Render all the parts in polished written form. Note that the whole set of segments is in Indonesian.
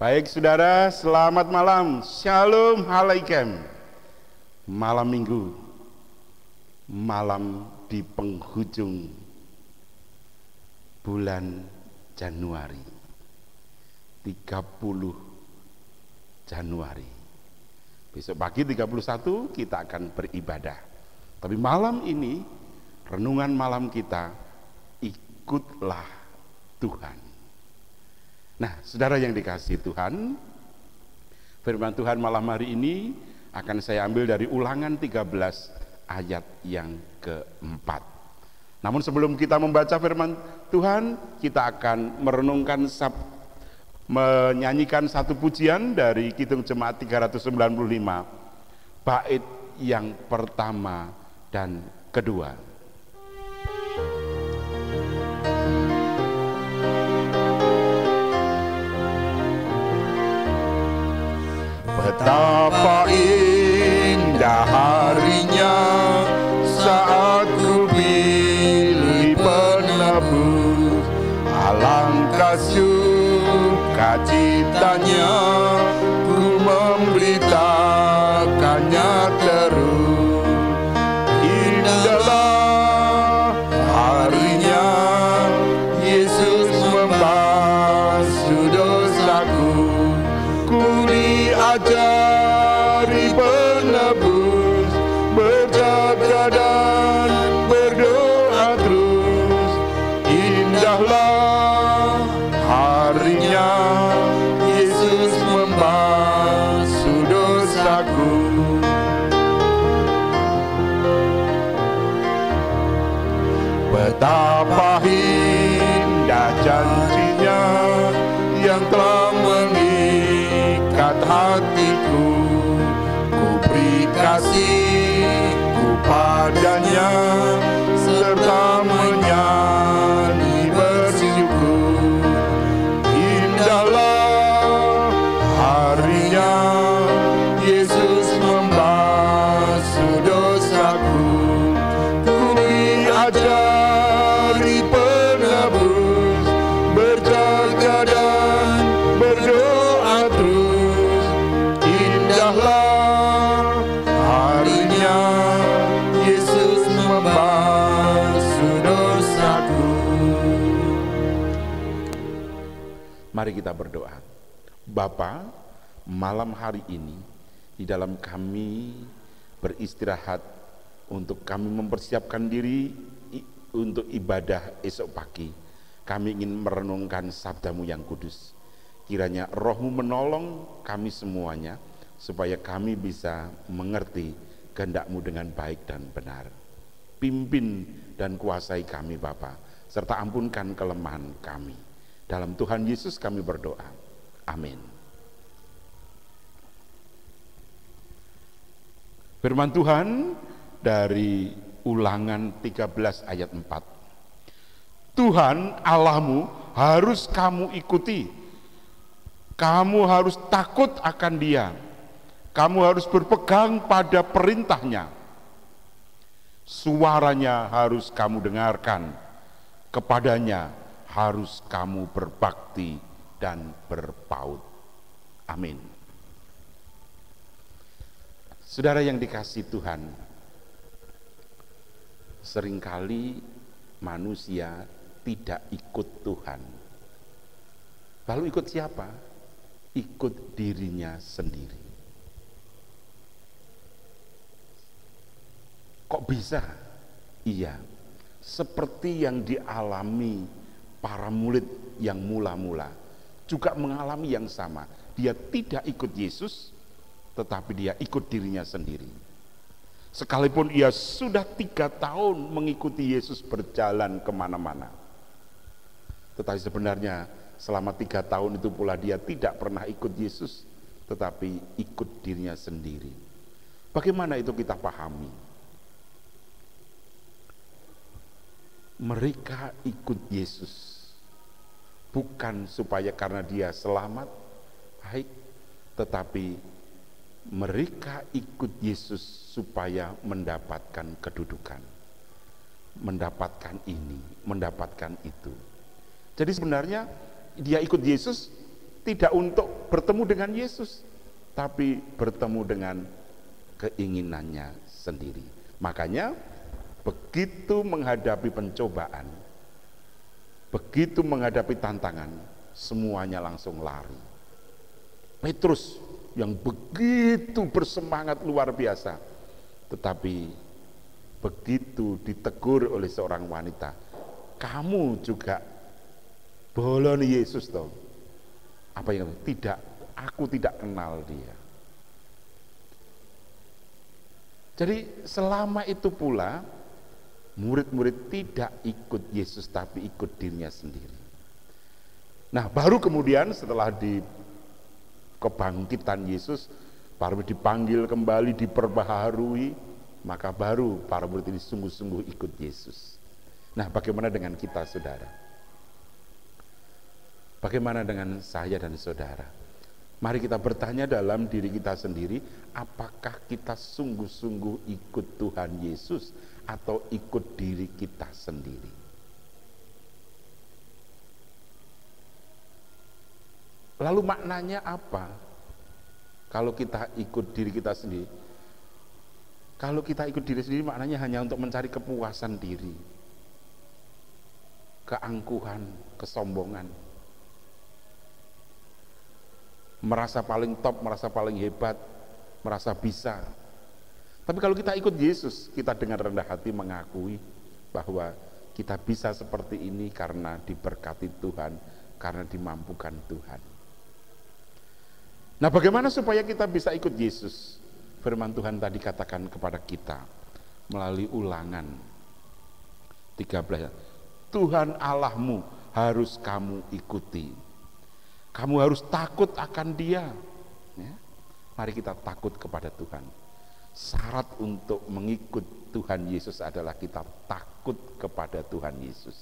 Baik saudara, selamat malam. Shalom Alaikum. Malam minggu, malam di penghujung bulan Januari, 30 Januari. Besok pagi 31 kita akan beribadah. Tapi malam ini, renungan malam kita, ikutlah Tuhan. Nah, saudara yang dikasihi Tuhan, firman Tuhan malam hari ini akan saya ambil dari Ulangan 13 ayat yang keempat. Namun sebelum kita membaca firman Tuhan, kita akan menyanyikan satu pujian dari Kidung Jemaat 395, bait yang pertama dan kedua. Betapa indah harinya saat ku pilih penebus, alangkah sukacitanya ku memberitakannya terus. Indahlah harinya Yesus membasuh dosaku, ku diajari penebus, berjaga dan berdoa terus. Indahlah harinya Yesus membasuh dosaku. Betapa indah janjinya yang telah mengikat hatiku, ku beri kasihku padanya serta menyanyi bersyukur. Indahlah harinya Yesus membasuh dosaku, ku diajari penebus, berjaga dan berdoa terus. Indahlah harinya Yesus membasuh dosaku. Mari kita berdoa. Bapa, malam hari ini di dalam kami beristirahat untuk kami mempersiapkan diri untuk ibadah esok pagi, kami ingin merenungkan sabdamu yang kudus. Kiranya rohmu menolong kami semuanya, supaya kami bisa mengerti kehendakmu dengan baik dan benar. Pimpin dan kuasai kami Bapa, serta ampunkan kelemahan kami. Dalam Tuhan Yesus kami berdoa. Amin. Firman Tuhan dari Ulangan 13 ayat 4. Tuhan Allahmu harus kamu ikuti. Kamu harus takut akan Dia. Kamu harus berpegang pada perintahnya. Suaranya harus kamu dengarkan. Kepadanya harus kamu berbakti dan berpaut. Amin. Saudara yang dikasihi Tuhan, seringkali manusia tidak ikut Tuhan. Lalu ikut siapa? Ikut dirinya sendiri. Kok bisa? Iya, seperti yang dialami para murid yang mula-mula juga mengalami yang sama. Dia tidak ikut Yesus, tetapi dia ikut dirinya sendiri. Sekalipun ia sudah 3 tahun mengikuti Yesus berjalan kemana-mana, tetapi sebenarnya selama 3 tahun itu pula dia tidak pernah ikut Yesus, tetapi ikut dirinya sendiri. Bagaimana itu kita pahami? Mereka ikut Yesus bukan supaya karena dia selamat, baik, tetapi mereka ikut Yesus supaya mendapatkan kedudukan, mendapatkan ini, mendapatkan itu. Jadi sebenarnya dia ikut Yesus tidak untuk bertemu dengan Yesus, tapi bertemu dengan keinginannya sendiri. Makanya begitu menghadapi pencobaan, begitu menghadapi tantangan, semuanya langsung lari. Petrus yang begitu bersemangat luar biasa, tetapi begitu ditegur oleh seorang wanita, kamu juga boloni Yesus toh. Apa yang tidak, aku tidak kenal dia. Jadi selama itu pula murid-murid tidak ikut Yesus tapi ikut dirinya sendiri. Nah, baru kemudian setelah di kebangkitan Yesus, para murid dipanggil kembali, diperbaharui, maka baru para murid ini sungguh-sungguh ikut Yesus. Nah, bagaimana dengan kita, saudara? Bagaimana dengan saya dan saudara? Mari kita bertanya dalam diri kita sendiri, apakah kita sungguh-sungguh ikut Tuhan Yesus atau ikut diri kita sendiri? Lalu maknanya apa kalau kita ikut diri kita sendiri? Kalau kita ikut diri sendiri maknanya hanya untuk mencari kepuasan diri, keangkuhan, kesombongan, merasa paling top, merasa paling hebat, merasa bisa. Tapi kalau kita ikut Yesus, kita dengan rendah hati mengakui bahwa kita bisa seperti ini karena diberkati Tuhan, karena dimampukan Tuhan. Nah, bagaimana supaya kita bisa ikut Yesus? Firman Tuhan tadi katakan kepada kita melalui Ulangan 13. Tuhan Allahmu harus kamu ikuti. Kamu harus takut akan Dia. Ya. Mari kita takut kepada Tuhan. Syarat untuk mengikut Tuhan Yesus adalah kita takut kepada Tuhan Yesus.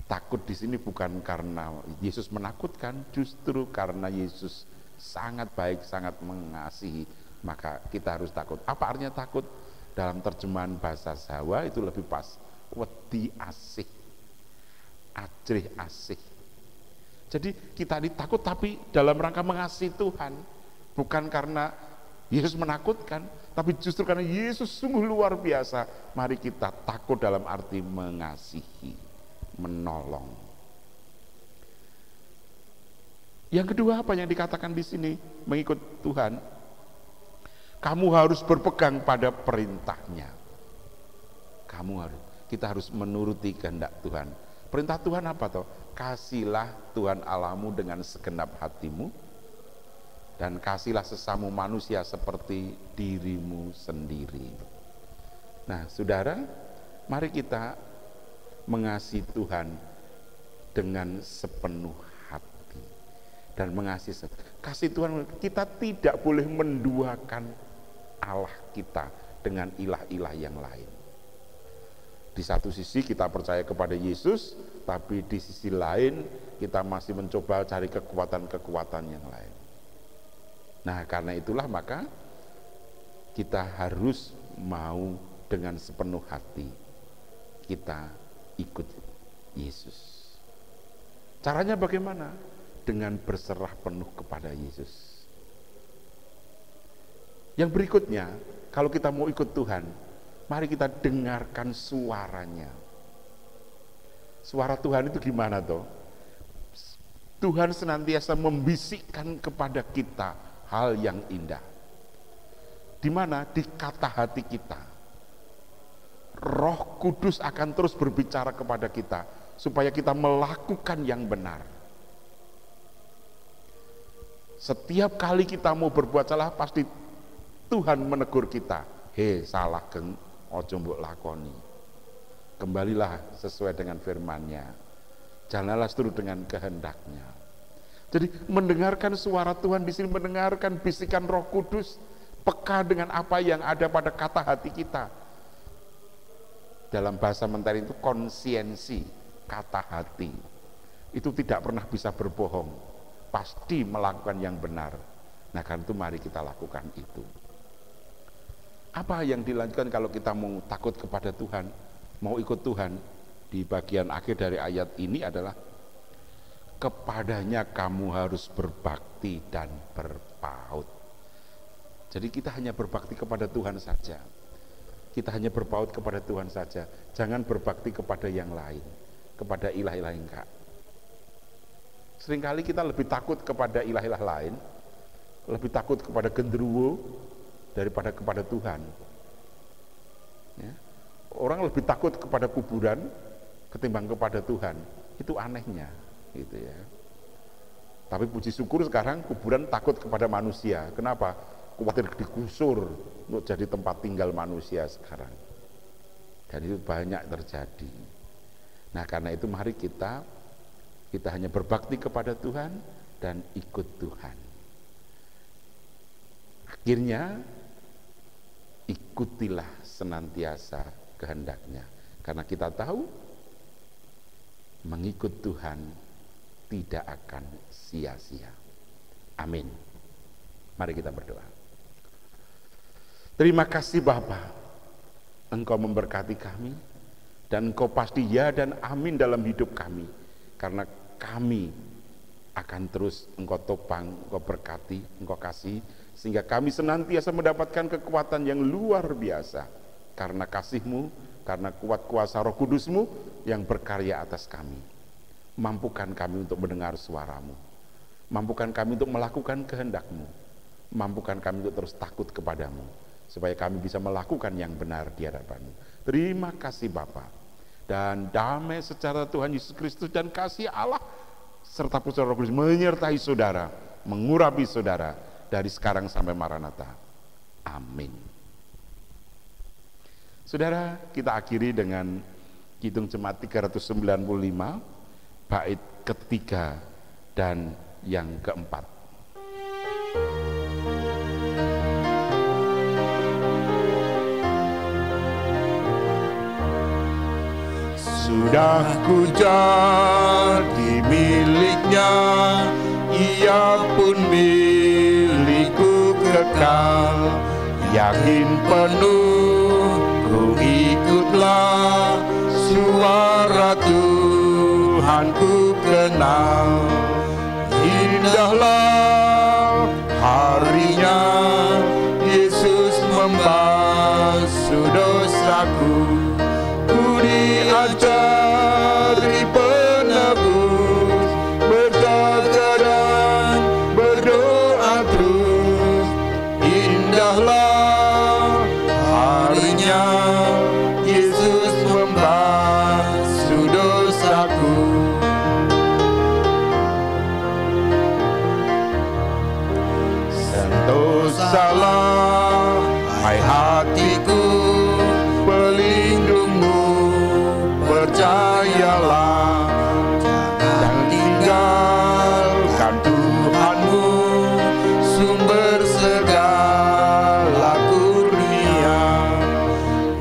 Takut di sini bukan karena Yesus menakutkan, justru karena Yesus sangat baik, sangat mengasihi, maka kita harus takut. Apa artinya takut? Dalam terjemahan bahasa Jawa itu lebih pas, wedi asih, ajrih asih. Jadi kita ditakut tapi dalam rangka mengasihi Tuhan, bukan karena Yesus menakutkan, tapi justru karena Yesus sungguh luar biasa. Mari kita takut dalam arti mengasihi, menolong. Yang kedua, apa yang dikatakan di sini mengikut Tuhan? Kamu harus berpegang pada perintahnya. Kita harus menuruti kehendak Tuhan. Perintah Tuhan apa toh? Kasihlah Tuhan Allahmu dengan segenap hatimu, dan kasihlah sesamamu manusia seperti dirimu sendiri. Nah, saudara, mari kita mengasihi Tuhan dengan sepenuh hati dan mengasihi. Kasih Tuhan, kita tidak boleh menduakan Allah kita dengan ilah-ilah yang lain. Di satu sisi kita percaya kepada Yesus, tapi di sisi lain kita masih mencoba cari kekuatan-kekuatan yang lain. Nah, karena itulah maka kita harus mau dengan sepenuh hati kita ikut Yesus. Caranya bagaimana? Dengan berserah penuh kepada Yesus. Yang berikutnya, kalau kita mau ikut Tuhan, mari kita dengarkan suaranya. Suara Tuhan itu gimana toh? Tuhan senantiasa membisikkan kepada kita hal yang indah. Di mana? Di kata hati kita. Roh Kudus akan terus berbicara kepada kita supaya kita melakukan yang benar. Setiap kali kita mau berbuat salah, pasti Tuhan menegur kita. Hei, salah geng, ojo mbok lakoni. Kembalilah sesuai dengan firman-Nya. Jalanlah seturut dengan kehendak-Nya. Jadi mendengarkan suara Tuhan di sini, mendengarkan bisikan Roh Kudus, peka dengan apa yang ada pada kata hati kita. Dalam bahasa menteri itu konsiensi, kata hati. Itu tidak pernah bisa berbohong, pasti melakukan yang benar. Nah, karena itu mari kita lakukan itu. Apa yang dilanjutkan kalau kita mau takut kepada Tuhan, mau ikut Tuhan? Di bagian akhir dari ayat ini adalah kepadanya kamu harus berbakti dan berpaut. Jadi kita hanya berbakti kepada Tuhan saja. Kita hanya berpaut kepada Tuhan saja. Jangan berbakti kepada yang lain, kepada ilah-ilah enggak. Seringkali kita lebih takut kepada ilah-ilah lain, lebih takut kepada genderuwo daripada kepada Tuhan. Ya. Orang lebih takut kepada kuburan ketimbang kepada Tuhan. Itu anehnya, gitu ya. Tapi puji syukur sekarang kuburan takut kepada manusia. Kenapa? Khawatir digusur untuk jadi tempat tinggal manusia sekarang. Dan itu banyak terjadi. Nah, karena itu mari kita hanya berbakti kepada Tuhan dan ikut Tuhan. Akhirnya ikutilah senantiasa kehendaknya, karena kita tahu mengikut Tuhan tidak akan sia-sia. Amin. Mari kita berdoa. Terima kasih Bapa, Engkau memberkati kami, dan Engkau pasti ya dan amin dalam hidup kami, karena kami akan terus Engkau topang, Engkau berkati, Engkau kasih, sehingga kami senantiasa mendapatkan kekuatan yang luar biasa, karena kasih-Mu, karena kuat kuasa Roh Kudus-Mu yang berkarya atas kami. Mampukan kami untuk mendengar suara-Mu, mampukan kami untuk melakukan kehendak-Mu, mampukan kami untuk terus takut kepadamu, supaya kami bisa melakukan yang benar di hadapan-Mu. Terima kasih Bapa, dan damai secara Tuhan Yesus Kristus dan kasih Allah serta Putra Roh Kudus menyertai saudara, mengurapi saudara dari sekarang sampai Maranatha. Amin. Saudara, kita akhiri dengan Kidung Jemaat 395, bait ketiga dan yang keempat. Sudah ku jadi miliknya, ia pun milikku kekal. Yakin penuh ku ikutlah, suara Tuhan ku kenal. Indahlah harinya, Yesus membasuh dosaku. Ku diajari penebus, berjaga dan berdoa terus. Indahlah harinya, Yesus membasuh dosaku. Sentosalah hai hatiku, pelindungmu, percayalah, jangan tinggalkan Tuhanmu, sumber segala kurnia.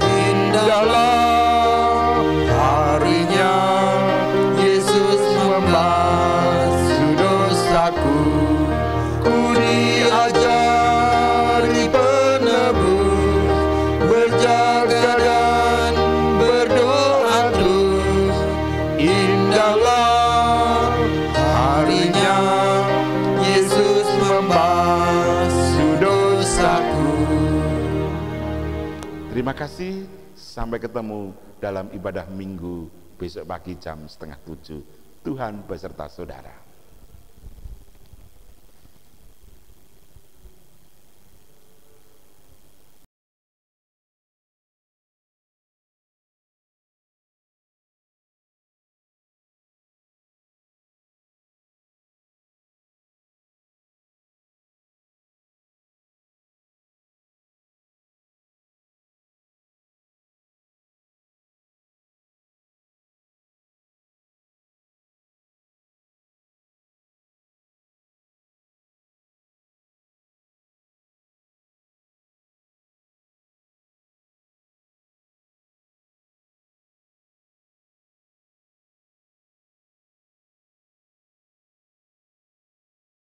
Indahlah harinya, Yesus membasuh dosaku. Ku diajari penebus, berjaga dan berdoa terus. Indahlah harinya, Yesus membasuh dosaku. Terima kasih, sampai ketemu dalam ibadah minggu besok pagi jam 6:30. Tuhan beserta saudara.